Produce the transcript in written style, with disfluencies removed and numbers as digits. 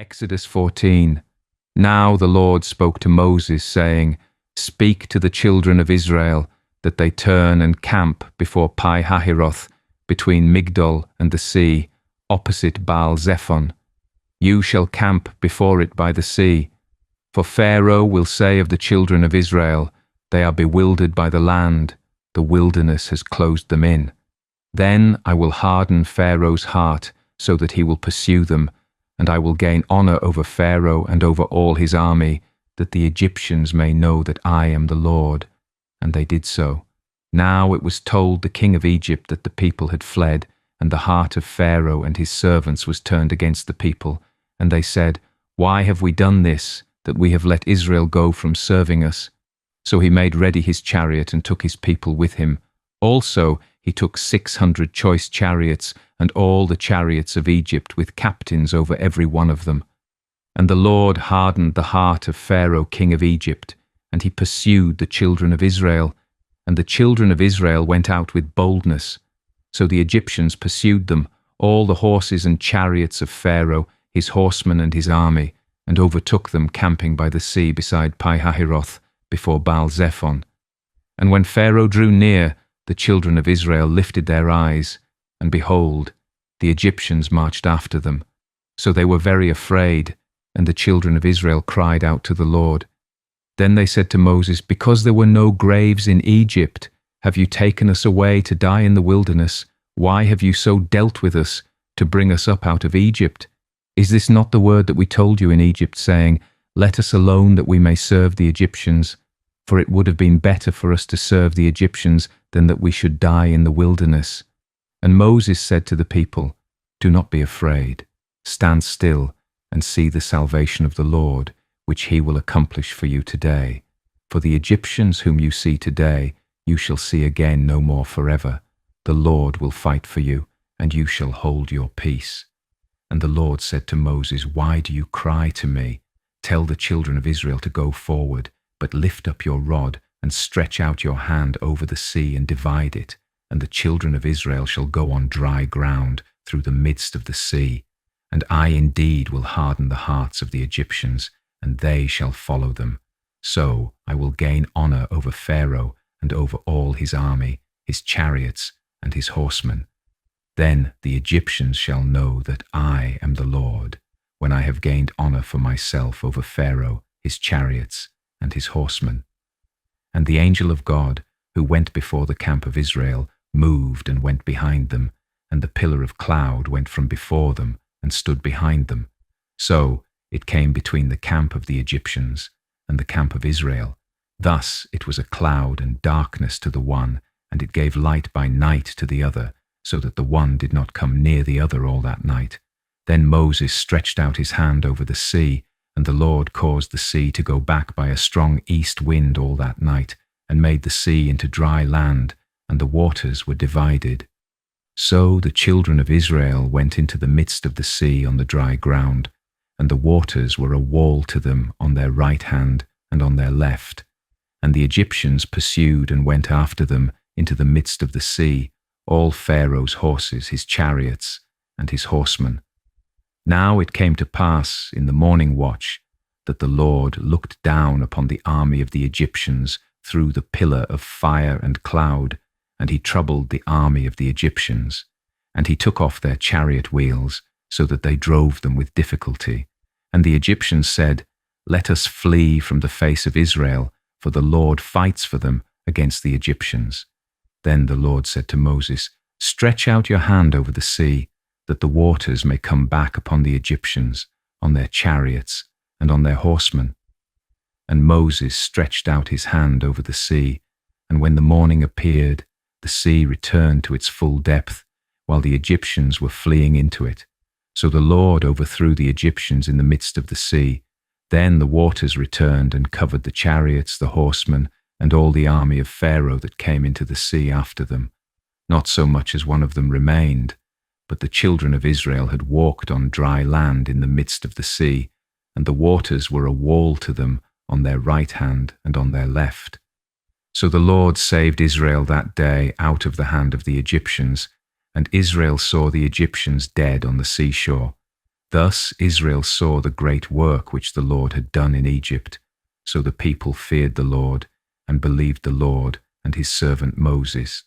Exodus 14. Now the Lord spoke to Moses, saying, Speak to the children of Israel, that they turn and camp before Pi-hahiroth, between Migdol and the sea, opposite Baal-zephon. You shall camp before it by the sea. For Pharaoh will say of the children of Israel, They are bewildered by the land, the wilderness has closed them in. Then I will harden Pharaoh's heart, so that he will pursue them, and I will gain honor over Pharaoh and over all his army, that the Egyptians may know that I am the Lord. And they did so. Now it was told the king of Egypt that the people had fled, and the heart of Pharaoh and his servants was turned against the people. And they said, Why have we done this, that we have let Israel go from serving us? So he made ready his chariot and took his people with him. Also he took 600 choice chariots, and all the chariots of Egypt, with captains over every one of them. And the Lord hardened the heart of Pharaoh king of Egypt, and he pursued the children of Israel. And the children of Israel went out with boldness. So the Egyptians pursued them, all the horses and chariots of Pharaoh, his horsemen and his army, and overtook them camping by the sea beside Pi-hahiroth, before Baal-zephon. And when Pharaoh drew near, the children of Israel lifted their eyes, and behold, the Egyptians marched after them. So they were very afraid, and the children of Israel cried out to the Lord. Then they said to Moses, Because there were no graves in Egypt, have you taken us away to die in the wilderness? Why have you so dealt with us, to bring us up out of Egypt? Is this not the word that we told you in Egypt, saying, Let us alone that we may serve the Egyptians? For it would have been better for us to serve the Egyptians than that we should die in the wilderness. And Moses said to the people, Do not be afraid. Stand still and see the salvation of the Lord, which he will accomplish for you today. For the Egyptians whom you see today, you shall see again no more forever. The Lord will fight for you, and you shall hold your peace. And the Lord said to Moses, Why do you cry to me? Tell the children of Israel to go forward, but lift up your rod and stretch out your hand over the sea and divide it, and the children of Israel shall go on dry ground through the midst of the sea. And I indeed will harden the hearts of the Egyptians, and they shall follow them. So I will gain honor over Pharaoh and over all his army, his chariots and his horsemen. Then the Egyptians shall know that I am the Lord, when I have gained honor for myself over Pharaoh, his chariots, and his horsemen. And the angel of God, who went before the camp of Israel, moved and went behind them, and the pillar of cloud went from before them and stood behind them. So it came between the camp of the Egyptians and the camp of Israel. Thus it was a cloud and darkness to the one, and it gave light by night to the other, so that the one did not come near the other all that night. Then Moses stretched out his hand over the sea, and the Lord caused the sea to go back by a strong east wind all that night, and made the sea into dry land, and the waters were divided. So the children of Israel went into the midst of the sea on the dry ground, and the waters were a wall to them on their right hand and on their left. And the Egyptians pursued and went after them into the midst of the sea, all Pharaoh's horses, his chariots, and his horsemen. Now it came to pass in the morning watch that the Lord looked down upon the army of the Egyptians through the pillar of fire and cloud, and he troubled the army of the Egyptians. And he took off their chariot wheels, so that they drove them with difficulty. And the Egyptians said, Let us flee from the face of Israel, for the Lord fights for them against the Egyptians. Then the Lord said to Moses, Stretch out your hand over the sea, that the waters may come back upon the Egyptians, on their chariots, and on their horsemen. And Moses stretched out his hand over the sea, and when the morning appeared, the sea returned to its full depth, while the Egyptians were fleeing into it. So the Lord overthrew the Egyptians in the midst of the sea. Then the waters returned and covered the chariots, the horsemen, and all the army of Pharaoh that came into the sea after them. Not so much as one of them remained, but the children of Israel had walked on dry land in the midst of the sea, and the waters were a wall to them on their right hand and on their left. So the Lord saved Israel that day out of the hand of the Egyptians, and Israel saw the Egyptians dead on the seashore. Thus Israel saw the great work which the Lord had done in Egypt. So the people feared the Lord and believed the Lord and his servant Moses.